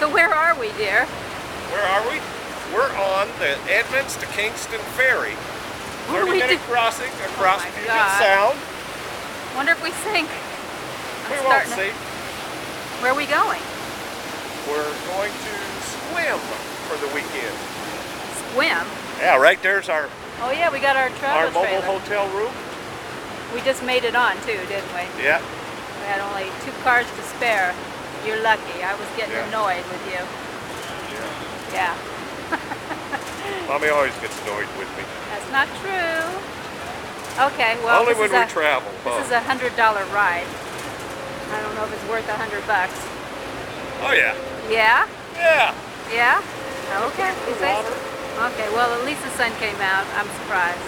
So where are we, dear? Where are we? We're on the Edmonds to Kingston Ferry. What do we 30-minute do? crossing across my Puget God. Sound. Wonder if we sink. We won't see. Where are we going? We're going to swim for the weekend. Swim? Yeah, right there's our Oh yeah, we got our travel mobile trailer. hotel room. We just made it on too, didn't we? Yeah. We had only 2 cars to spare. You're lucky. I was getting Yeah. annoyed with you. Yeah. Yeah. Mommy always gets annoyed with me. That's not true. Okay, well, Only this when is we travel. This is a $100 ride. I don't know if it's worth $100. Oh yeah. Yeah? Yeah. Yeah? Okay. You say? Water. Okay, well, at least the sun came out. I'm surprised.